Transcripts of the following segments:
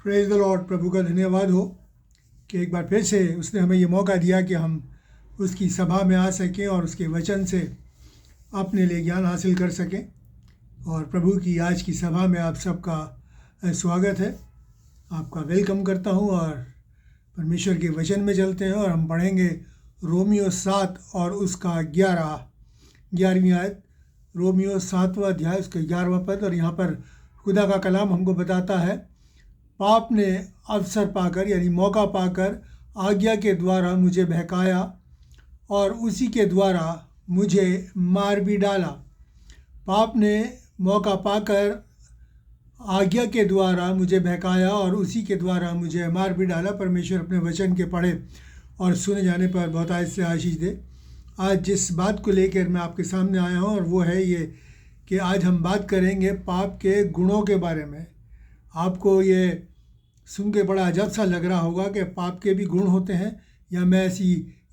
Praise the Lord. प्रभु का धन्यवाद हो कि एक बार फिर से उसने हमें ये मौका दिया कि हम उसकी सभा में आ सकें और उसके वचन से अपने लिए ज्ञान हासिल कर सकें। और प्रभु की आज की सभा में आप सबका स्वागत है, आपका वेलकम करता हूं। और परमेश्वर के वचन में चलते हैं और हम पढ़ेंगे रोमियो 7 और उसका 11वीं आयत। रोमियो 7वां अध्याय उसका 11वां पद। और यहाँ पर खुदा का कलाम हमको बताता है, पाप ने अवसर पाकर यानी मौका पाकर आज्ञा के द्वारा मुझे बहकाया और उसी के द्वारा मुझे मार भी डाला। पाप ने मौका पाकर आज्ञा के द्वारा मुझे बहकाया और उसी के द्वारा मुझे मार भी डाला। परमेश्वर अपने वचन के पढ़े और सुने जाने पर बहुत आयत से आशीष दे। आज जिस बात को लेकर मैं आपके सामने आया हूँ और वो है ये कि आज हम बात करेंगे पाप के गुणों के बारे में। आपको ये सुन के बड़ा अजब सा लग रहा होगा कि पाप के भी गुण होते हैं, या मैं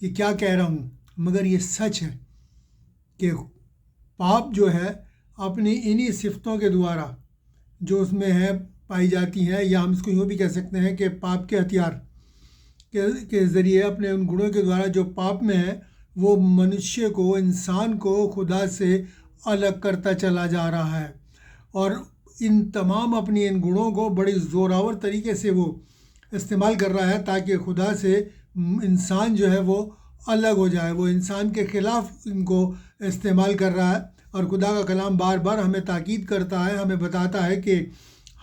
ये क्या कह रहा हूँ, मगर ये सच है कि पाप जो है अपनी इन्हीं सिफ्तों के द्वारा जो उसमें है पाई जाती हैं, या हम इसको यूँ भी कह सकते हैं कि पाप के हथियार के ज़रिए अपने उन गुणों के द्वारा जो पाप में है वो मनुष्य को, इंसान को खुदा से अलग करता चला जा रहा है। और इन तमाम अपनी इन गुणों को बड़ी ज़ोरावर तरीके से वो इस्तेमाल कर रहा है ताकि खुदा से इंसान जो है वो अलग हो जाए। वो इंसान के ख़िलाफ़ इनको इस्तेमाल कर रहा है। और खुदा का कलाम बार बार हमें ताकीद करता है, हमें बताता है कि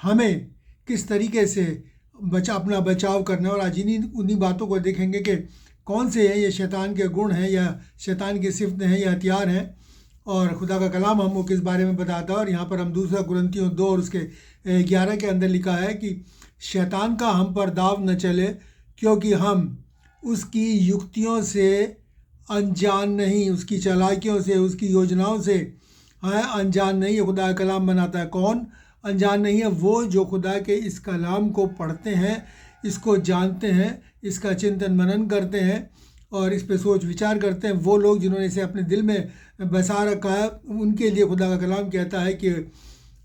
हमें किस तरीके से अपना बचाव करना है। और आज उन्हीं बातों को देखेंगे कि कौन से हैं ये शैतान के गुण हैं या शैतान की सिफ्तें हैं या हथियार हैं। और खुदा का कलाम हमको किस बारे में बताता है। और यहाँ पर हम 2 कुरिन्थियों 2 और उसके 11 के अंदर लिखा है कि शैतान का हम पर दाव न चले, क्योंकि हम उसकी युक्तियों से अनजान नहीं, उसकी चालाकियों से, उसकी योजनाओं से अनजान नहीं है। खुदा का कलाम बनाता है। कौन अनजान नहीं है? वो जो खुदा के इस कलाम को पढ़ते हैं, इसको जानते हैं, इसका चिंतन मनन करते हैं और इस पे सोच विचार करते हैं। वो लोग जिन्होंने इसे अपने दिल में बसा रखा है, उनके लिए खुदा का कलाम कहता है कि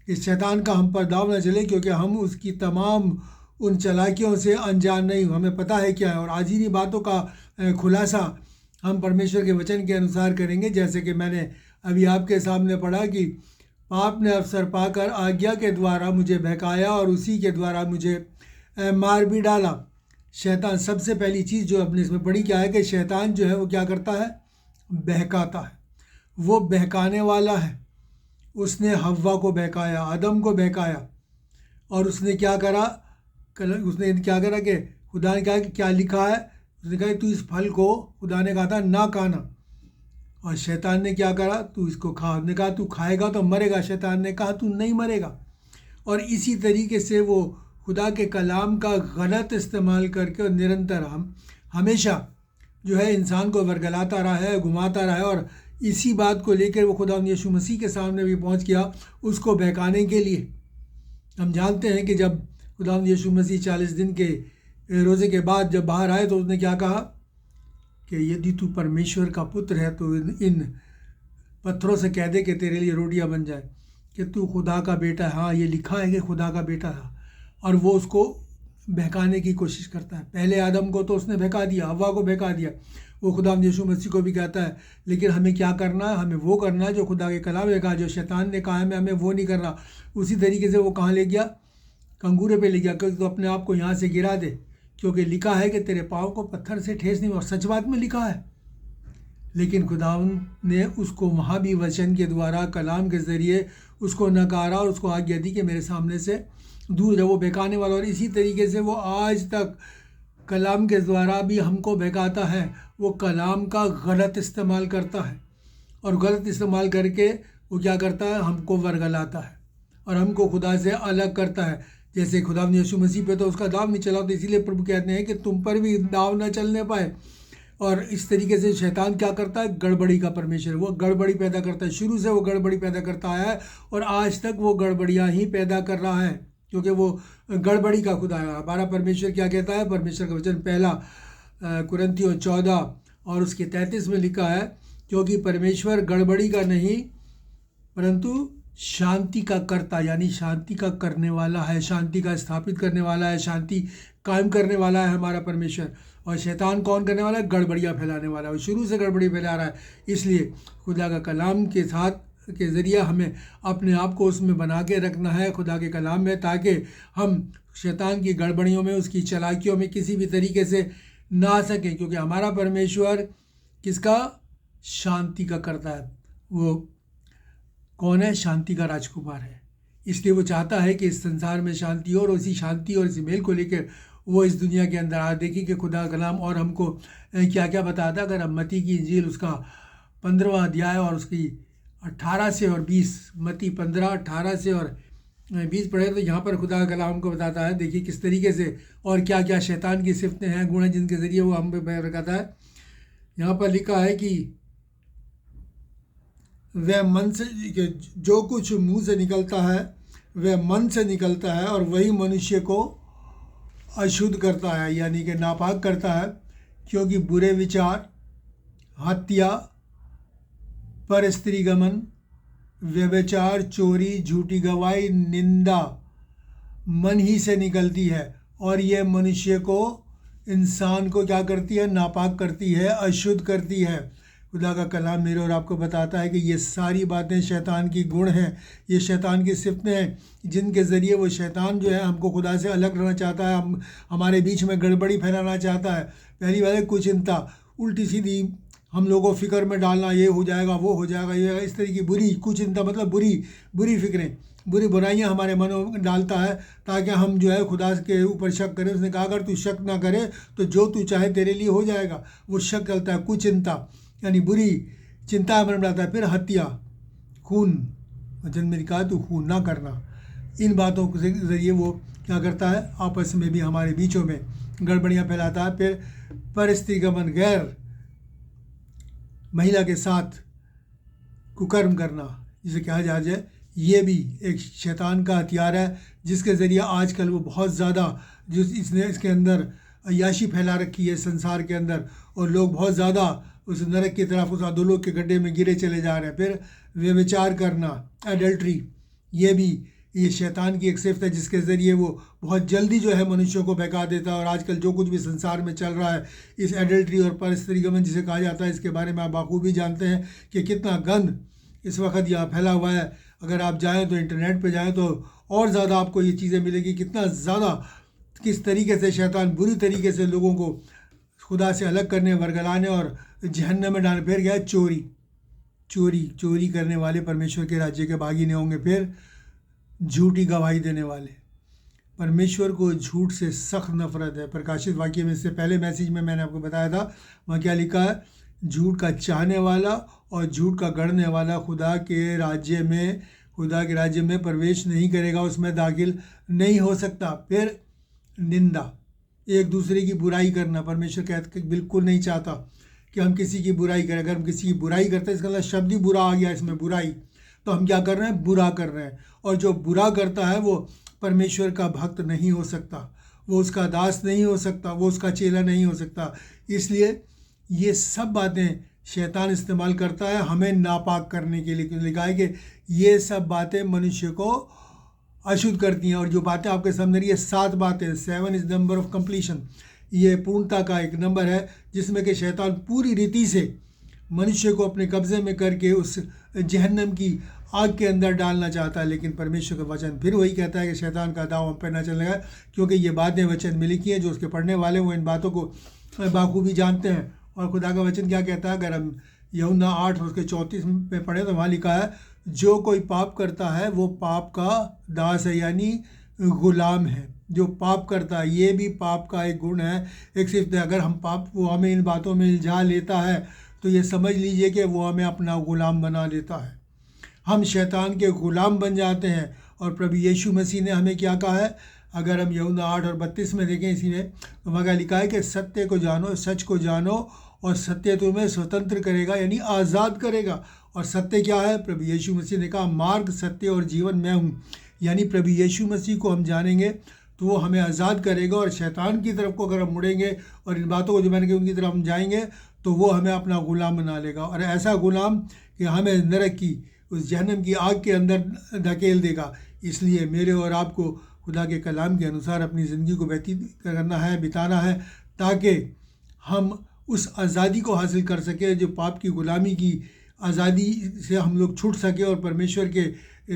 इस शैतान का हम पर दाव न चले, क्योंकि हम उसकी तमाम उन चालाकियों से अनजान नहीं। हमें पता है क्या है। और आज इन्हीं बातों का खुलासा हम परमेश्वर के वचन के अनुसार करेंगे। जैसे कि मैंने अभी आपके सामने पढ़ा कि पाप ने अवसर पाकर आज्ञा के द्वारा मुझे बहकाया और उसी के द्वारा मुझे मार भी डाला। शैतान, सबसे पहली चीज़ जो अपने इसमें पढ़ी क्या है कि शैतान जो है वो क्या करता है? बहकाता है। वो बहकाने वाला है। उसने हव्वा को बहकाया, आदम को बहकाया। और उसने क्या करा कि खुदा ने कहा कि क्या लिखा है? उसने कहा तू इस फल को, खुदा ने कहा था ना खाना, और शैतान ने क्या करा? तू इसको खा। उसने कहा तू खाएगा तो मरेगा। शैतान ने कहा तू नहीं मरेगा। और इसी तरीके से वो खुदा के कलाम का गलत इस्तेमाल करके और निरंतर हमेशा जो है इंसान को वर्गलाता रहा है, घुमाता रहा है। और इसी बात को लेकर वो खुदा यीशु मसीह के सामने भी पहुंच गया उसको बहकाने के लिए। हम जानते हैं कि जब खुदा यीशु मसीह 40 दिन के रोज़े के बाद जब बाहर आए तो उसने क्या कहा कि यदि तू परमेश्वर का पुत्र है तो इन पत्थरों से कह दे कि तेरे लिए रोटियां बन जाए, कि तू खुदा का बेटा है। हाँ, ये लिखा है कि खुदा का बेटा था। और वो उसको बहकाने की कोशिश करता है। पहले आदम को तो उसने बहका दिया, हव्वा को बहका दिया। वो खुदा यीशु मसीह को भी कहता है, लेकिन हमें क्या करना है? हमें वो करना है जो खुदा के कलाम ने कहा। जो शैतान ने कहा है हमें वो नहीं करना। उसी तरीके से वो कहाँ ले गया? कंगूरे पे ले गया, क्योंकि तो अपने आप को यहाँ से गिरा दे, क्योंकि लिखा है कि तेरे पाँव को पत्थर से ठेस नहीं। और सच बात में लिखा है। लेकिन खुदा ने उसको वहाँ भी वचन के द्वारा, कलाम के ज़रिए उसको नकारा और उसको आज्ञा दी कि मेरे सामने से दूर है। वो बहकाने वाला। और इसी तरीके से वो आज तक कलाम के द्वारा भी हमको बहकाता है। वो कलाम का गलत इस्तेमाल करता है और गलत इस्तेमाल करके वो क्या करता है? हमको वर्गलाता है और हमको खुदा से अलग करता है। जैसे खुदा यीशु मसीह पे तो उसका दाव नहीं चला, तो इसीलिए प्रभु कहते हैं कि तुम पर भी दाव न चलने पाए। और इस तरीके से शैतान क्या करता है? गड़बड़ी का परमेश्वर। वो गड़बड़ी पैदा करता है। शुरू से वो गड़बड़ी पैदा करता आया है और आज तक वो गड़बड़ियाँ ही पैदा कर रहा है, क्योंकि वो गड़बड़ी का खुदा है। हमारा परमेश्वर क्या कहता है? परमेश्वर का वचन पहला कुरिन्थियों 14 और उसके 33 में लिखा है, क्योंकि परमेश्वर गड़बड़ी का नहीं परंतु शांति का कर्ता यानी शांति का करने वाला है, शांति का स्थापित करने वाला है, शांति कायम करने वाला है हमारा परमेश्वर। और शैतान कौन करने वाला है? गड़बड़ियाँ फैलाने वाला है, वो शुरू से गड़बड़ी फैला रहा है। इसलिए खुदा का कलाम के साथ के ज़रिए हमें अपने आप को उसमें बना के रखना है, खुदा के कलाम में, ताकि हम शैतान की गड़बड़ियों में, उसकी चालाकियों में किसी भी तरीके से ना आ सकें, क्योंकि हमारा परमेश्वर किसका? शांति का करता है। वो कौन है? शांति का राजकुमार है। इसलिए वो चाहता है कि इस संसार में शांति हो, और उसी शांति और इसी मेल को लेकर वो इस दुनिया के अंदर आ। देखिए कि खुदा का कलाम और हमको क्या क्या बताता है। अगर हम मत्ती की इंजील उसका 15वां अध्याय और उसकी 18 से और 20, मत्ती 15, 18 से और 20 पढ़े तो यहाँ पर खुदा का कलाम को बताता है। देखिए किस तरीके से और क्या क्या शैतान की सिफतें हैं, गुण हैं, जिनके ज़रिए वो हम पे बताता है। यहाँ पर लिखा है कि वह मन से, जो कुछ मुंह से निकलता है वह मन से निकलता है, और वही मनुष्य को अशुद्ध करता है, यानी कि नापाक करता है। क्योंकि बुरे विचार, हत्या, परस्त्रीगमन, व्यभिचार, चोरी, झूठी गवाही, निंदा मन ही से निकलती है, और यह मनुष्य को, इंसान को क्या करती है? नापाक करती है, अशुद्ध करती है। खुदा का कलाम मेरे और आपको बताता है कि ये सारी बातें शैतान की गुण हैं, ये शैतान की सिफतें हैं, जिनके ज़रिए वो शैतान जो है हमको खुदा से अलग रहना चाहता है, हमारे बीच में गड़बड़ी फैलाना चाहता है। पहली बात है कुचिंता, उल्टी सीधी हम लोगों को फ़िक्र में डालना, ये हो जाएगा, वो हो जाएगा, ये इस तरह की बुरी कुचिंता, मतलब बुरी फिक्रें, बुरी बुराइयां हमारे मनों में डालता है, ताकि हम जो है खुदा के ऊपर शक करें। उसने कहा अगर तू शक ना करे तो जो तू चाहे तेरे लिए हो जाएगा। वो शक करता है, कुचिंता यानी बुरी चिंता मन में डालता है। फिर हत्या, खून, वचन में कहा तू खून ना करना। इन बातों के ज़रिए वो क्या करता है? आपस में भी हमारे बीचों में गड़बड़ियाँ फैलाता है। फिर परस्त्रीगमन, गैर महिला के साथ कुकर्म करना, जिसे कहा जाए, ये भी एक शैतान का हथियार है, जिसके ज़रिए आजकल वो बहुत ज़्यादा इसने इसके अंदर अय्याशी फैला रखी है संसार के अंदर, और लोग बहुत ज़्यादा उस नरक की तरफ, उस अधोलोक के गड्ढे में गिरे चले जा रहे हैं। फिर व्यभिचार करना, एडल्ट्री, ये शैतान की एक सिफत है, जिसके ज़रिए वो बहुत जल्दी जो है मनुष्यों को बहका देता है। और आजकल जो कुछ भी संसार में चल रहा है, इस एडल्ट्री और परस्त्रीगमन जिसे कहा जाता है, इसके बारे में आप बाखूबी जानते हैं कि कितना गंद इस वक्त यहाँ फैला हुआ है। अगर आप जाएँ तो इंटरनेट पर जाएँ तो और ज़्यादा आपको ये चीज़ें मिलेगी, कितना ज़्यादा किस तरीके से शैतान बुरी तरीके से लोगों को खुदा से अलग करने, वर्गलाने और जहन्नम में डालने। फिर गया चोरी करने वाले परमेश्वर के राज्य के भागी नहीं होंगे। फिर झूठी गवाही देने वाले, परमेश्वर को झूठ से सख्त नफरत है। प्रकाशित वाक्य में, इससे पहले मैसेज में मैंने आपको बताया था, वहाँ क्या लिखा है? झूठ का चाहने वाला और झूठ का गढ़ने वाला खुदा के राज्य में प्रवेश नहीं करेगा, उसमें दाखिल नहीं हो सकता। फिर निंदा, एक दूसरे की बुराई करना, परमेश्वर कहते बिल्कुल नहीं चाहता कि हम किसी की बुराई करें। अगर हम किसी की बुराई करते हैं, इसका मतलब शब्द ही बुरा आ गया इसमें, बुराई, तो हम क्या कर रहे हैं? बुरा कर रहे हैं। और जो बुरा करता है वो परमेश्वर का भक्त नहीं हो सकता, वो उसका दास नहीं हो सकता, वो उसका चेला नहीं हो सकता। इसलिए ये सब बातें शैतान इस्तेमाल करता है हमें नापाक करने के लिए। लिखा है कि ये सब बातें मनुष्य को अशुद्ध करती हैं। और जो बातें आपके सामने रही है, 7 बातें, 7 इज़ नंबर ऑफ कंप्लीशन, ये पूर्णता का एक नंबर है, जिसमें कि शैतान पूरी रीति से मनुष्य को अपने कब्ज़े में करके उस जहन्नम की आग के अंदर डालना चाहता है। लेकिन परमेश्वर का वचन फिर वही कहता है कि शैतान का दाव हम पर न चलेगा, क्योंकि ये बातें वचन में लिखी हैं। जो उसके पढ़ने वाले वो इन बातों को बाखूबी जानते हैं। और खुदा का वचन क्या कहता है? अगर हम यूहन्ना 8 और उसके 34 में पढ़े तो वहाँ लिखा है, जो कोई पाप करता है वो पाप का दास है, यानी गुलाम है। जो पाप करता है, ये भी पाप का एक गुण है, एक सिर्फ। अगर हम वो हमें इन बातों में इल्झा लेता है तो ये समझ लीजिए कि वो हमें अपना गुलाम बना लेता है। हम शैतान के गुलाम बन जाते हैं। और प्रभु यीशु मसीह ने हमें क्या कहा है? अगर हम यूहन्ना 8 और 32 में देखें, इसी में तो वहाँ लिखा है कि सत्य को जानो, सच को जानो, और सत्य तुम्हें स्वतंत्र करेगा, यानी आज़ाद करेगा। और सत्य क्या है? प्रभु यीशु मसीह ने कहा, मार्ग, सत्य और जीवन मैं हूँ। यानी प्रभु यीशु मसीह को हम जानेंगे तो वो हमें आज़ाद करेगा। और शैतान की तरफ को अगर हम मुड़ेंगे और इन बातों को जो मैंने कहा उनकी तरफ हम जाएंगे, तो वो हमें अपना गुलाम बना लेगा। और ऐसा गुलाम कि हमें नरक की उस जहन्नम की आग के अंदर धकेल देगा। इसलिए मेरे और आपको खुदा के कलाम के अनुसार अपनी ज़िंदगी को व्यतीत करना है, बिताना है, ताकि हम उस आज़ादी को हासिल कर सकें जो पाप की ग़ुलामी की आज़ादी से हम लोग छूट सके और परमेश्वर के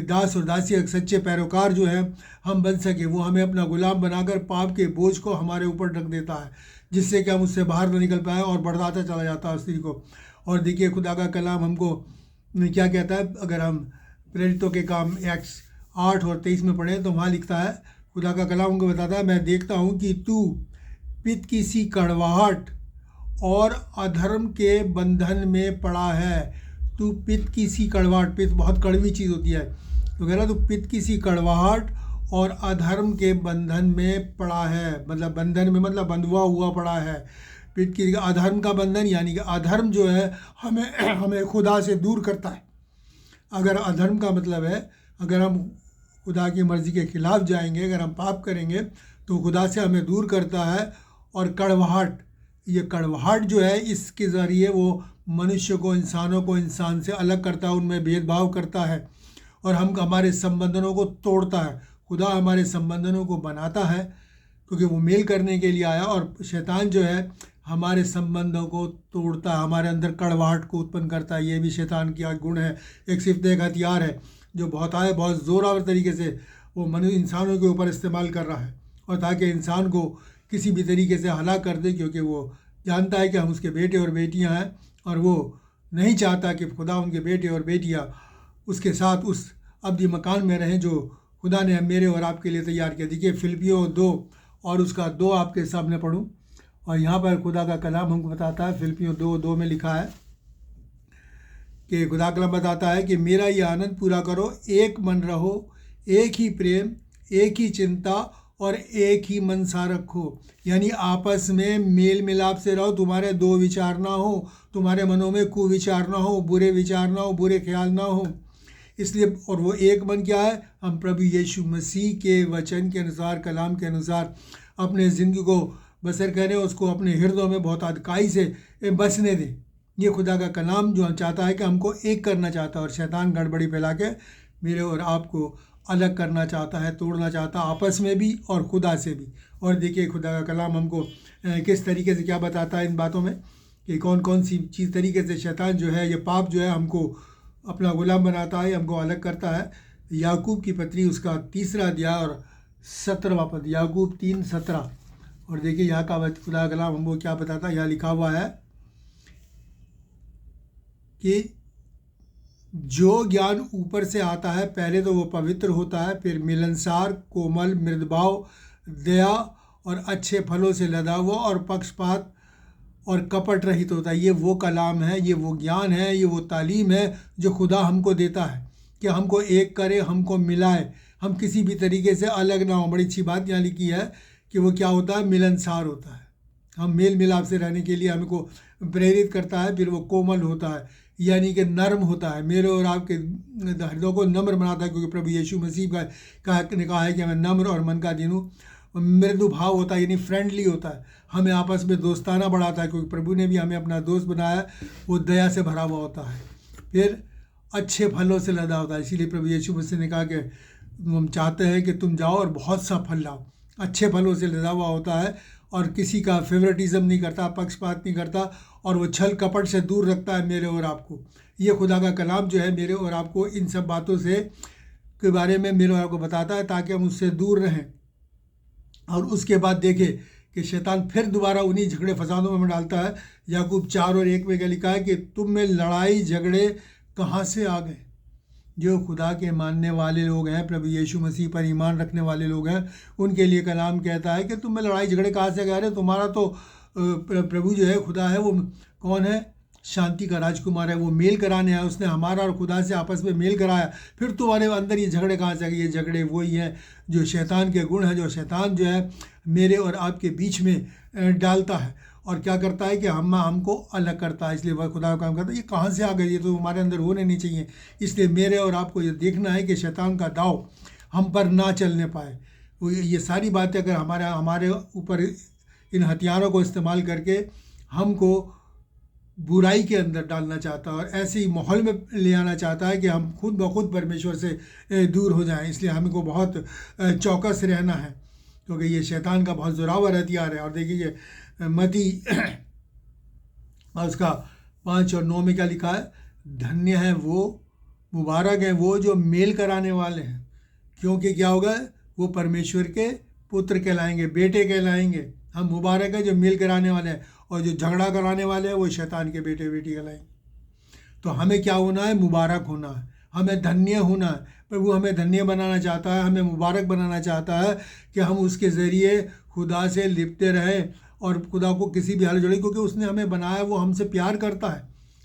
दास और दासी एक सच्चे पैरोकार जो हैं हम बन सके। वो हमें अपना ग़ुलाम बनाकर पाप के बोझ को हमारे ऊपर ढक देता है, जिससे कि हम उससे बाहर न निकल पाए और बढ़ाता चला जाता है उस स्थिति को। और देखिए खुदा का कलाम हमको क्या कहता है, अगर हम प्रेरितों के काम एक्स 8 और 23 में पढ़ें तो वहाँ लिखता है, खुदा का कलाम हमको बताता है, मैं देखता हूँ कि तू पित्त की सी कड़वाहट और अधर्म के बंधन में पड़ा है। तू पित्त की सी कड़वाहट, पित्त बहुत कड़वी चीज़ होती है, तो कह रहा तू पित्त की सी कड़वाहट और अधर्म के बंधन में पड़ा है। मतलब बंधन में मतलब बंधुआ हुआ पड़ा है। पित्त की अधर्म का बंधन यानी कि अधर्म जो है हमें खुदा से दूर करता है। अगर अधर्म का मतलब है अगर हम खुदा की मर्ज़ी के ख़िलाफ़ जाएंगे, अगर हम पाप करेंगे तो खुदा से हमें दूर करता है। और कड़वाहट, ये कड़वाहट जो है इसके ज़रिए वो मनुष्य को, इंसानों को इंसान से अलग करता है, उनमें भेदभाव करता है और हम हमारे संबंधों को तोड़ता है। खुदा हमारे संबंधों को बनाता है क्योंकि वो मेल करने के लिए आया, और शैतान जो है हमारे संबंधों को तोड़ता है, हमारे अंदर कड़वाहट को उत्पन्न करता है। ये भी शैतान की गुण है, एक सिर्फ एक हथियार है जो बहुत ज़ोरावर तरीके से वो इंसानों के ऊपर इस्तेमाल कर रहा है, और ताकि इंसान को किसी भी तरीके से हलाक कर दे, क्योंकि वो जानता है कि हम उसके बेटे और बेटियां हैं और वो नहीं चाहता कि खुदा उनके बेटे और बेटियां उसके साथ उस अब्दी मकान में रहें जो खुदा ने मेरे और आपके लिए तैयार किया। देखिए फिलिपियों 2 और उसका 2 आपके सामने पढ़ूं, और यहाँ पर खुदा का कलाम हमको बताता है, फिलिपियों 2:2 में लिखा है कि खुदा कलाम बताता है कि मेरा ये आनंद पूरा करो, एक मन रहो, एक ही प्रेम, एक ही चिंता और एक ही मनसा रखो। यानी आपस में मेल मिलाप से रहो, तुम्हारे दो विचार ना हो, तुम्हारे मनों में कुविचार ना हो, बुरे विचार ना हो, बुरे ख्याल ना हो। इसलिए और वो एक मन क्या है, हम प्रभु यीशु मसीह के वचन के अनुसार, कलाम के अनुसार अपने ज़िंदगी को बसर करें, उसको अपने हृदयों में बहुत अधिकाई से बसने दें। ये खुदा का कलाम जो हम चाहता है कि हमको एक करना चाहता है, और शैतान गड़बड़ी फैला के मेरे और आपको अलग करना चाहता है, तोड़ना चाहता है, आपस में भी और खुदा से भी। और देखिए खुदा का कलाम हमको किस तरीके से क्या बताता है इन बातों में कि कौन कौन सी चीज़ तरीके से शैतान जो है, ये पाप जो है हमको अपना गुलाम बनाता है, हमको अलग करता है। याकूब की पत्री उसका 3 अध्याय और 17वां पद, याकूब 3:17। और देखिए यहाँ का खुदा का कलाम हमको क्या बताता है, यहाँ लिखा हुआ है कि जो ज्ञान ऊपर से आता है पहले तो वो पवित्र होता है, फिर मिलनसार, कोमल, मृदभाव, दया और अच्छे फलों से लदा हुआ और पक्षपात और कपट रहित होता है। ये वो कलाम है, ये वो ज्ञान है, ये वो तालीम है जो खुदा हमको देता है कि हमको एक करे, हमको मिलाए, हम किसी भी तरीके से अलग ना हो। बड़ी अच्छी बात यहाँ लिखी है कि वो क्या होता है, मिलनसार होता है, हम मेल मिलाप से रहने के लिए हमको प्रेरित करता है। फिर वो कोमल होता है, यानी कि नर्म होता है, मेरे और आपके हृदयों को नम्र बनाता है, क्योंकि प्रभु यीशु मसीह ने कहा है कि मैं नम्र और मन का दीन हूँ। मृदु भाव होता है, यानी फ्रेंडली होता है, हमें आपस में दोस्ताना बढ़ाता है, क्योंकि प्रभु ने भी हमें अपना दोस्त बनाया, वो दया से भरा हुआ होता है। फिर अच्छे फलों से लदा होता है, इसीलिए प्रभु यीशु मसीह ने कहा कि हम चाहते हैं कि तुम जाओ और बहुत सा फल लाओ। अच्छे फलों से लदा हुआ होता है और किसी का फेवरेटिज्म नहीं करता, पक्षपात नहीं करता, और वो छल कपट से दूर रखता है मेरे और आपको। ये खुदा का कलाम जो है मेरे और आपको इन सब बातों से के बारे में मेरे और आपको बताता है, ताकि हम उससे दूर रहें। और उसके बाद देखें कि शैतान फिर दोबारा उन्हीं झगड़े फसादों में डालता है। याकूब 4:1 में क्या लिखा है कि तुम में लड़ाई झगड़े कहाँ से आ गए। जो खुदा के मानने वाले लोग हैं, प्रभु यीशु मसीह पर ईमान रखने वाले लोग हैं, उनके लिए कलाम कहता है कि तुम में लड़ाई झगड़े कहाँ से आ रहे। तुम्हारा तो प्रभु जो है, खुदा है, वो कौन है, शांति का राजकुमार है, वो मेल कराने आया, उसने हमारा और खुदा से आपस में मेल कराया। फिर तुम्हारे अंदर ये झगड़े कहाँ से आ गए। ये झगड़े वही हैं जो शैतान के गुण हैं, जो शैतान जो है मेरे और आपके बीच में डालता है और क्या करता है कि हमको अलग करता है। इसलिए वह खुदा का काम करता है। ये कहाँ से आ गए, ये तो हमारे अंदर होने नहीं चाहिए। इसलिए मेरे और आपको ये देखना है कि शैतान का दाव हम पर ना चलने पाए। वो ये सारी बातें अगर हमारे ऊपर इन हथियारों को इस्तेमाल करके हमको बुराई के अंदर डालना चाहता है और ऐसे ही माहौल में ले आना चाहता है कि हम खुद ब खुद परमेश्वर से दूर हो जाएं। इसलिए हमको बहुत चौकस रहना है, क्योंकि ये शैतान का बहुत ज़ोरावर हथियार है। और देखिए ये मती और उसका 5 और 9 में क्या लिखा है, धन्य है वो, मुबारक है वो जो मेल कराने वाले हैं, क्योंकि क्या होगा, वो परमेश्वर के पुत्र कहलाएंगे, बेटे कहलाएंगे। हम मुबारक है जो मेल कराने वाले हैं, और जो झगड़ा कराने वाले हैं वो शैतान के बेटे बेटी कहलाएंगे। तो हमें क्या होना है, मुबारक होना है, हमें धन्य होना है। पर वो हमें धन्य बनाना चाहता है, हमें मुबारक बनाना चाहता है कि हम उसके ज़रिए खुदा से लिपटे रहें और खुदा को किसी भी हाल जोड़े, क्योंकि उसने हमें बनाया, वो हमसे प्यार करता है,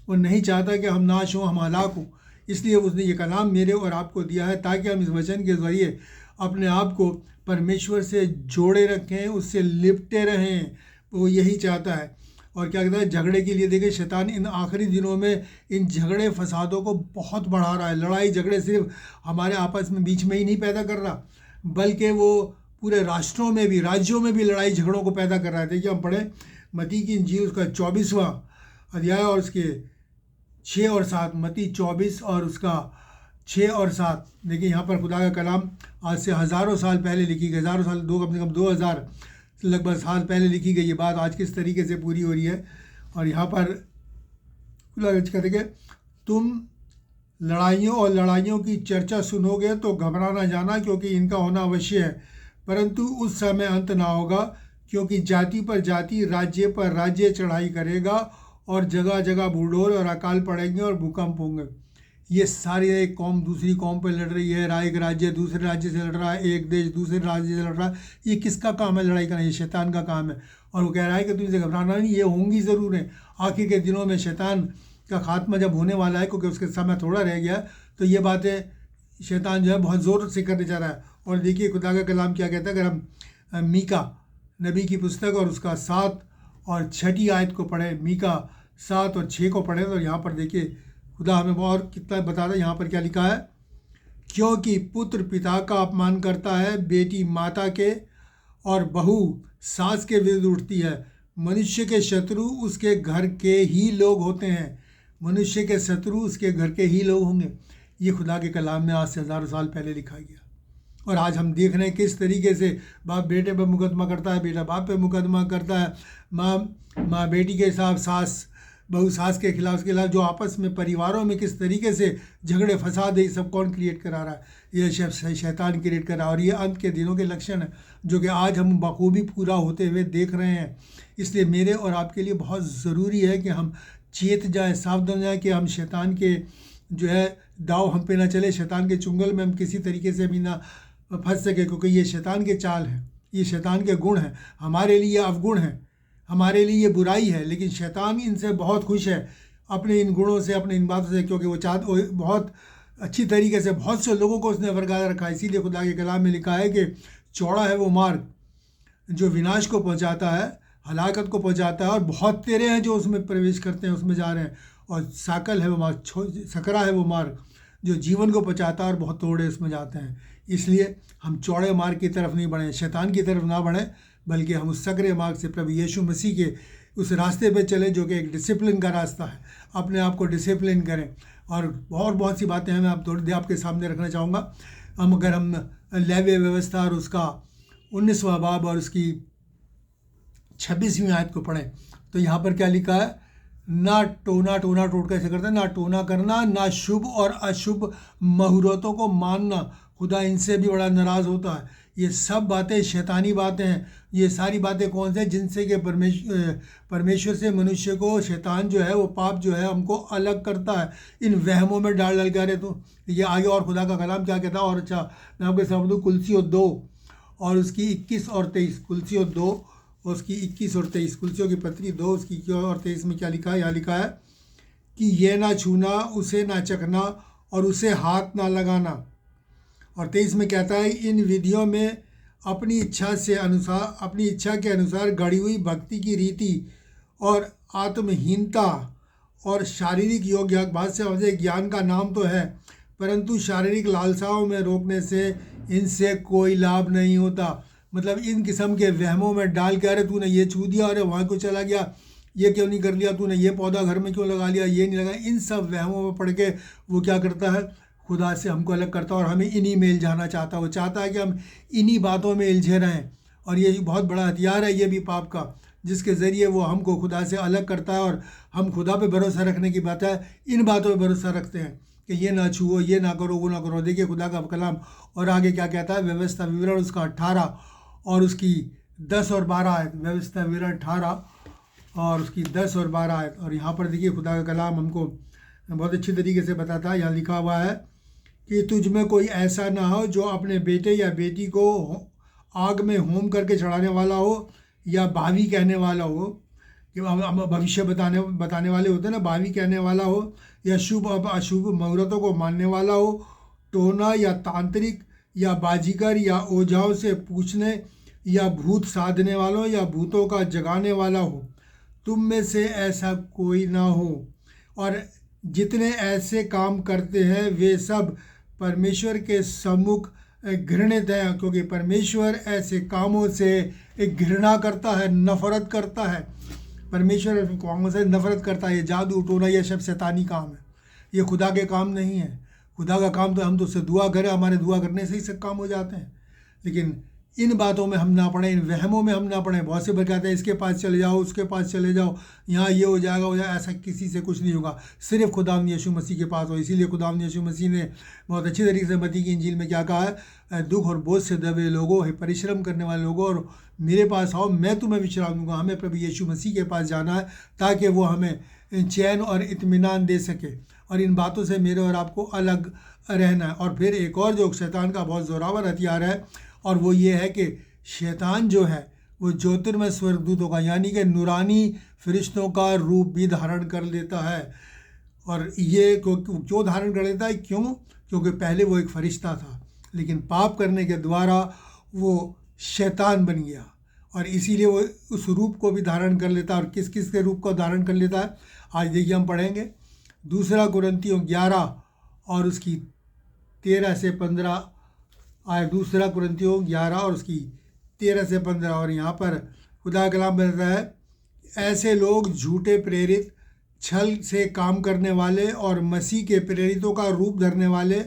वो नहीं चाहता कि हम नाश हों, हम हलाक हों। इसलिए उसने ये कलाम मेरे और आपको दिया है ताकि हम इस वचन के ज़रिए अपने आप को परमेश्वर से जोड़े रखें, उससे लिपटे रहें। वो यही चाहता है। और क्या कहता है, झगड़े के लिए देखिए शैतान इन आखिरी दिनों में इन झगड़े फसादों को बहुत बढ़ा रहा है। लड़ाई झगड़े सिर्फ हमारे आपस में बीच में ही नहीं पैदा कर रहा, बल्कि वो पूरे राष्ट्रों में भी, राज्यों में भी लड़ाई झगड़ों को पैदा कर रहा है। देखिए हम पढ़ें मत्ती की इंजील उसका 24वां अध्याय और उसके 6 और 7, मत्ती 24 और उसका 6 और 7। देखिए यहाँ पर खुदा का कलाम आज से हज़ारों साल पहले लिखी गई, हज़ारों साल, कम से कम 2000 लगभग साल पहले लिखी गई ये बात आज किस तरीके से पूरी हो रही है। और यहाँ पर खुदा कहते कि तुम लड़ाइयों और लड़ाइयों की चर्चा सुनोगे तो घबरा ना जाना, क्योंकि इनका होना अवश्य है, परंतु उस समय अंत ना होगा, क्योंकि जाति पर जाति, राज्य पर राज्य चढ़ाई करेगा, और जगह जगह भूडोल और अकाल पड़ेंगे और भूकंप होंगे। ये सारी एक कौम दूसरी कौम पर लड़ रही है, एक राज्य दूसरे राज्य से लड़ रहा है, एक देश दूसरे राज्य से लड़ रहा है। ये किसका काम है लड़ाई करना? ये शैतान का काम है। और वो कह रहा है कि तुमसे घबराना नहीं, ये होंगी ज़रूर है। आखिर के दिनों में शैतान का खात्मा जब होने वाला है, क्योंकि उसके समय थोड़ा रह गया, तो ये बातें शैतान जो है बहुत ज़ोर से करने जा रहा है। और देखिए खुदा का कलाम क्या कहता है, अगर हम मीका नबी की पुस्तक और उसका 7 और 6 आयत को पढ़ें, मीका 7 और 6 को पढ़ें, तो यहाँ पर देखिए खुदा हमें और कितना बता रहा है। यहाँ पर क्या लिखा है, क्योंकि पुत्र पिता का अपमान करता है, बेटी माता के, और बहू सास के विरुद्ध उठती है। मनुष्य के शत्रु उसके घर के ही लोग होते हैं, मनुष्य के शत्रु उसके घर के ही लोग होंगे। ये खुदा के कलाम में आज से हज़ारों साल पहले लिखा गया। और आज हम देख रहे हैं किस तरीके से बाप बेटे पर मुकदमा करता है, बेटा बाप पे मुकदमा करता है, माँ बेटी के साथ, सास बहू सास के खिलाफ जो आपस में परिवारों में किस तरीके से झगड़े फसाद है, ये सब कौन क्रिएट करा रहा है? ये शैतान क्रिएट कर रहा है। और ये अंत के दिनों के लक्षण है जो कि आज हम बखूबी पूरा होते हुए देख रहे हैं। इसलिए मेरे और आपके लिए बहुत ज़रूरी है कि हम चेत जाएँ, सावधान जाएँ कि हम शैतान के जो है दाव हम पे ना चले, शैतान के चुंगल में हम किसी तरीके से भी ना फंस सके, क्योंकि ये शैतान के चाल हैं, ये शैतान के गुण हैं, हमारे लिए अवगुण हैं, हमारे लिए ये बुराई है। लेकिन शैतान इनसे बहुत खुश है, अपने इन गुणों से, अपने इन बातों से, क्योंकि वो बहुत अच्छी तरीके से बहुत से लोगों को उसने वर्गा रखा है। इसीलिए खुदा के कलाम में लिखा है कि चौड़ा है वो मार्ग जो विनाश को पहुंचाता है, हलाकत को पहुंचाता है, और बहुत तेरे हैं जो उसमें प्रवेश करते हैं, उसमें जा रहे हैं। और साकल है वो मार्ग, सकरा है वो मार्ग जो जीवन को पहुंचाता है, और बहुत थोड़े उसमें जाते हैं। इसलिए हम चौड़े मार्ग की तरफ नहीं बढ़ें, शैतान की तरफ ना बढ़ें, बल्कि हम उस सकरे मार्ग से, प्रभु यीशु मसीह के उस रास्ते पे चले जो कि एक डिसिप्लिन का रास्ता है। अपने आप को डिसिप्लिन करें। और बहुत सी बातें हैं, मैं आप थोड़ी देर आपके सामने रखना चाहूँगा। अगर हम लेवी व्यवस्था और उसका 19वां बाब और उसकी 26वीं आयत को पढ़ें, तो यहाँ पर क्या लिखा है, ना टोना टोट कैसे करते हैं, ना टोना करना, ना शुभ और अशुभ मुहूर्तों को मानना, खुदा इनसे भी बड़ा नाराज़ होता है। ये सब बातें शैतानी बातें हैं। ये सारी बातें कौन से, जिनसे कि परमेश्वर से मनुष्य को शैतान जो है, वो पाप जो है हमको अलग करता है, इन वहमों में डाल के। रहे तो ये आगे और खुदा का कलाम क्या कहता है। और अच्छा मैं आपके सामने दूँ, कुलसियों 2 और उसकी 21 और 23, कुलसियों 2 उसकी 21 और 23, कुलसियों की पत्री 2 उसकी 21 और 23 में क्या लिखा है। यहाँ लिखा है कि ये ना छूना, उसे ना चखना और उसे हाथ ना लगाना। और 23 में कहता है, इन विधियों में अपनी इच्छा के अनुसार गढ़ी हुई भक्ति की रीति और आत्महीनता और शारीरिक योग्य बात से मुझे ज्ञान का नाम तो है, परंतु शारीरिक लालसाओं में रोकने से इनसे कोई लाभ नहीं होता। मतलब इन किस्म के वहमों में डाल के, अरे तूने ये छू दिया, अरे वहाँ को चला गया, ये क्यों नहीं कर लिया तूने, ये पौधा घर में क्यों लगा लिया, ये नहीं लगा। इन सब वहमों में पड़ के वो क्या करता है, खुदा से हमको अलग करता है और हमें इन्हीं में इल्झाना चाहता है। वो चाहता है कि हम इन्हीं बातों में उलझे रहें, और ये बहुत बड़ा हथियार है ये भी पाप का, जिसके ज़रिए वो हमको खुदा से अलग करता है। और हम खुदा पे भरोसा रखने की बात है, इन बातों पे भरोसा रखते हैं कि ये ना छुओ, ये ना करो, वो ना करो। देखिए खुदा का कलाम और आगे क्या कहता है, व्यवस्था विवरण उसका 18 और उसकी 10 और 12 आयत। व्यवस्था विवरण 18 और उसकी 10 और 12 आयत। और यहाँ पर देखिए खुदा का कलाम हमको बहुत अच्छी तरीके से बताता है। यहाँ लिखा हुआ है कि तुझ में कोई ऐसा ना हो जो अपने बेटे या बेटी को आग में होम करके चढ़ाने वाला हो, या भावी कहने वाला हो, कि हम भविष्य बताने वाले होते हैं ना, भावी कहने वाला हो, या शुभ अशुभ मुहूर्तों को मानने वाला हो, टोना या तांत्रिक या बाजीगर या ओझाओं से पूछने या भूत साधने वालों या भूतों का जगाने वाला हो। तुम में से ऐसा कोई ना हो। और जितने ऐसे काम करते हैं वे सब परमेश्वर के सम्मुख घृणित हैं, क्योंकि परमेश्वर ऐसे कामों से घृणा करता है, नफरत करता है। परमेश्वर ऐसे कामों से नफरत करता है। ये जादू टोना ये सब शैतानी काम है, ये खुदा के काम नहीं है। खुदा का काम तो हम तो उससे दुआ करें, हमारे दुआ करने से ही सब काम हो जाते हैं। लेकिन इन बातों में हम ना पड़ें, इन वहमों में हम ना पड़ें। बहुत से कहते हैं इसके पास चले जाओ, उसके पास चले जाओ, यहाँ ये हो जाएगा हो जाएगा। ऐसा किसी से कुछ नहीं होगा, सिर्फ खुदावंद यीशु मसीह के पास हो। इसीलिए खुदावंद यीशु मसीह ने बहुत अच्छी तरीके से मत्ती की इंजील में क्या कहा है, दुख और बोझ से दबे लोगों, परिश्रम करने वाले लोगों, और मेरे पास आओ, मैं तुम्हें विश्राम दूंगा। हमें प्रभु यीशु मसीह के पास जाना है ताकि वो हमें चैन और इत्मीनान दे सके, और इन बातों से मेरे और आपको अलग रहना है। और फिर एक और जो शैतान का बहुत ज़ोरावर हथियार है, और वो ये है कि शैतान जो है वो ज्योतिर्मय स्वर्गदूतों का यानी कि नूरानी फरिश्तों का रूप भी धारण कर लेता है। और ये क्यों धारण कर लेता है, क्यों? क्योंकि पहले वो एक फरिश्ता था, लेकिन पाप करने के द्वारा वो शैतान बन गया, और इसीलिए वो उस रूप को भी धारण कर लेता है। और किस किस के रूप को धारण कर लेता है, आज देखिए हम पढ़ेंगे। 2 कुरिन्थियों 11 और उसकी 13 से 15 आए। 2 कुरिन्थियों 11 और उसकी 13 से 15। और यहाँ पर खुदा कलाम बताता है, ऐसे लोग झूठे प्रेरित, छल से काम करने वाले और मसीह के प्रेरितों का रूप धरने वाले।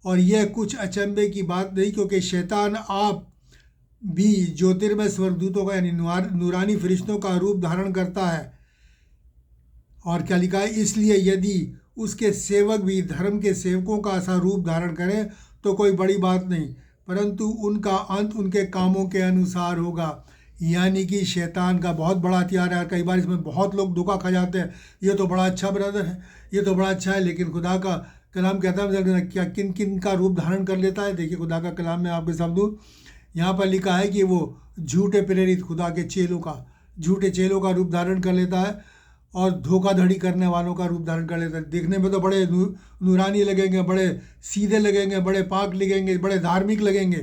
और यह कुछ अचंभे की बात नहीं, क्योंकि शैतान आप भी ज्योतिर्मय स्वर्गदूतों का यानी नूरानी फरिश्तों का रूप धारण करता है। और क्या लिखा है, इसलिए यदि उसके सेवक भी धर्म के सेवकों का सा रूप धारण करें तो कोई बड़ी बात नहीं, परंतु उनका अंत उनके कामों के अनुसार होगा। यानी कि शैतान का बहुत बड़ा हथियार है। कई बार इसमें बहुत लोग धोखा खा जाते हैं, ये तो बड़ा अच्छा ब्रदर है, ये तो बड़ा अच्छा है, लेकिन खुदा का कलाम कहता है क्या किन किन का रूप धारण कर लेता है। देखिए खुदा का कलाम में आपके सामने यहाँ पर लिखा है कि वो झूठे प्रेरित, खुदा के चेलों का, झूठे चेलों का रूप धारण कर लेता है, और धोखाधड़ी करने वालों का रूप धारण कर लेता है। देखने में तो बड़े नूरानी लगेंगे, बड़े सीधे लगेंगे, बड़े पाक लगेंगे, बड़े धार्मिक लगेंगे,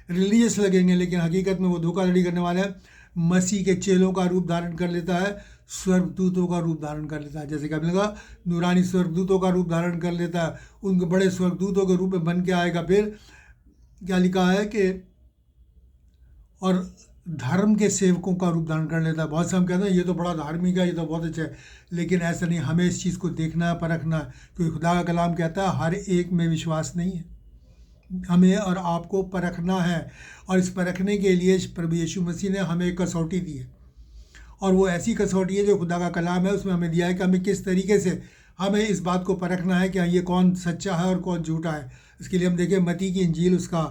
रिलीजियस लगेंगे, लेकिन हकीकत में वो धोखाधड़ी करने वाले हैं। मसीह के चेलों का रूप धारण कर लेता है, स्वर्गदूतों का रूप धारण कर लेता है। जैसे कि आपने कहा, नूरानी स्वर्गदूतों का रूप धारण कर लेता है, उनके बड़े स्वर्गदूतों के रूप में बन के आएगा। फिर क्या लिखा है कि और धर्म के सेवकों का रूप धारण कर लेता है। बहुत से हम कहते हैं ये तो बड़ा धार्मिक है, ये तो बहुत अच्छा है, लेकिन ऐसा नहीं। हमें इस चीज़ को देखना है, परखना है, क्योंकि खुदा का कलाम कहता है हर एक में विश्वास नहीं है। हमें और आपको परखना है, और इस परखने के लिए प्रभु यीशु मसीह ने हमें एक कसौटी दी है, और वो ऐसी कसौटी है जो खुदा का कलाम है, उसमें हमें दिया है कि हमें किस तरीके से हमें इस बात को परखना है कि ये कौन सच्चा है और कौन झूठा है। इसके लिए हम देखें मत्ती की इंजील उसका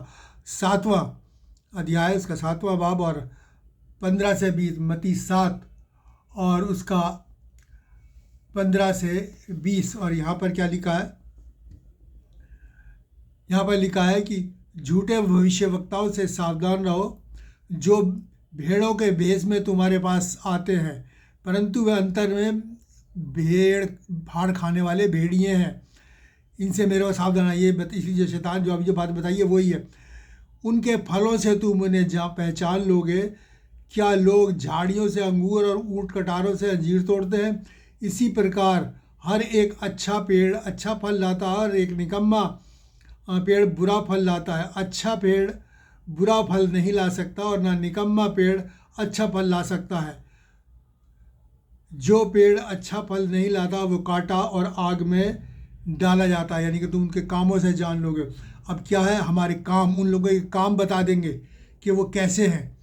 7वां अध्याय, उसका 7वां बाब और 15 से 20। मत्ती 7 और उसका 15 से 20। और यहाँ पर क्या लिखा है, यहाँ पर लिखा है कि झूठे भविष्यवक्ताओं से सावधान रहो, जो भेड़ों के भेष में तुम्हारे पास आते हैं, परंतु वे अंतर में भेड़ फाड़ खाने वाले भेड़िए हैं। इनसे मेरे को सावधान है। ये इसलिए शैतान जो अभी जो बात बताइए वही है। उनके फलों से तुम उन्हें पहचान लोगे। क्या लोग झाड़ियों से अंगूर और ऊँट कटारों से अंजीर तोड़ते हैं, इसी प्रकार हर एक अच्छा पेड़ अच्छा फल लाता है और एक निकम्मा पेड़ बुरा फल लाता है। अच्छा पेड़ बुरा फल नहीं ला सकता और ना निकम्मा पेड़ अच्छा फल ला सकता है। जो पेड़ अच्छा फल नहीं लाता वो काटा और आग में डाला जाता है, यानी कि तुम उनके कामों से जान लोगे। अब क्या है, हमारे काम, उन लोगों के काम बता देंगे कि वो कैसे हैं।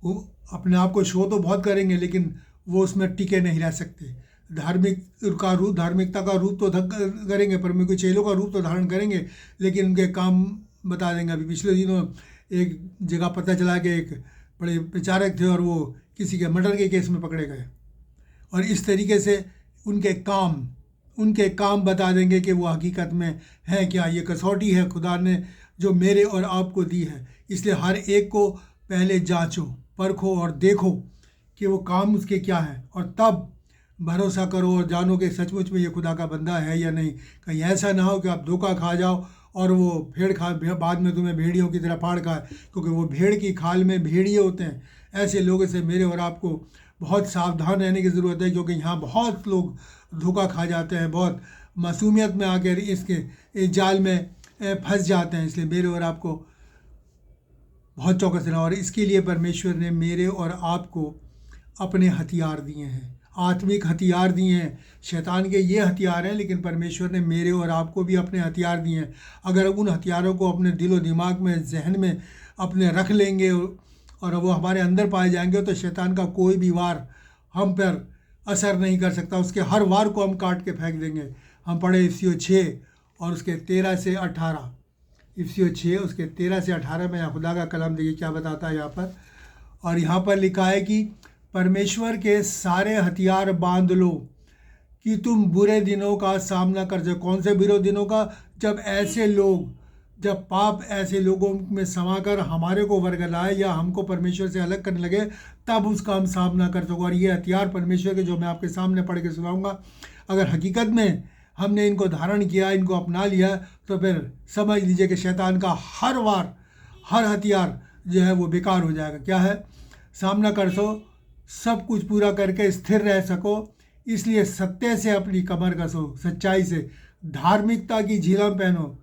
वो अपने आप को शो तो बहुत करेंगे लेकिन वो उसमें टिके नहीं रह सकते। धार्मिकता का रूप तो करेंगे, पर मेरे को चेलों का रूप तो धारण करेंगे, लेकिन उनके काम बता देंगे। अभी पिछले दिनों एक जगह पता चला कि एक बड़े प्रचारक थे और वो किसी के मर्डर के केस में पकड़े गए, और इस तरीके से उनके काम बता देंगे कि वो हकीकत में है क्या। ये कसौटी है खुदा ने जो मेरे और आपको दी है, इसलिए हर एक को पहले जांचो, परखो और देखो कि वो काम उसके क्या है, और तब भरोसा करो और जानो कि सचमुच में ये खुदा का बंदा है या नहीं। कहीं ऐसा ना हो कि आप धोखा खा जाओ और वो बाद में तुम्हें भेड़ियों की तरह फाड़ खाए, क्योंकि वो भेड़ की खाल में भेड़िए होते हैं। ऐसे लोगों से मेरे और आपको बहुत सावधान रहने की ज़रूरत है, क्योंकि यहाँ बहुत लोग धोखा खा जाते हैं, बहुत मासूमियत में आकर इसके इस जाल में फंस जाते हैं। इसलिए मेरे और आपको बहुत चौकस रहना, और इसके लिए परमेश्वर ने मेरे और आपको अपने हथियार दिए हैं, आत्मिक हथियार दिए हैं। शैतान के ये हथियार हैं, लेकिन परमेश्वर ने मेरे और आपको भी अपने हथियार दिए हैं। अगर उन हथियारों को अपने दिलो दिमाग में, जहन में अपने रख लेंगे और वो हमारे अंदर पाए जाएंगे, तो शैतान का कोई भी वार हम पर असर नहीं कर सकता। उसके हर वार को हम काट के फेंक देंगे। हम पढ़े इफिसियों 6 और उसके 13 से 18। इफिसियों 6 उसके 13 से 18 में खुदा का कलाम देखिए क्या बताता है यहाँ पर। और यहाँ पर लिखा है कि परमेश्वर के सारे हथियार बांध लो कि तुम बुरे दिनों का सामना कर सको। कौन से बुरे दिनों का? जब पाप ऐसे लोगों में समाकर हमारे को वर्गलाए या हमको परमेश्वर से अलग करने लगे, तब उसका हम सामना कर सको। और ये हथियार परमेश्वर के जो मैं आपके सामने पढ़ के सुनाऊंगा, अगर हकीकत में हमने इनको धारण किया, इनको अपना लिया, तो फिर समझ लीजिए कि शैतान का हर वार, हर हथियार जो है वो बेकार हो जाएगा। क्या है? सामना कर सो, सब कुछ पूरा करके स्थिर रह सको। इसलिए सत्य से अपनी कमर कसो, सच्चाई से, धार्मिकता की झिलम पहनो,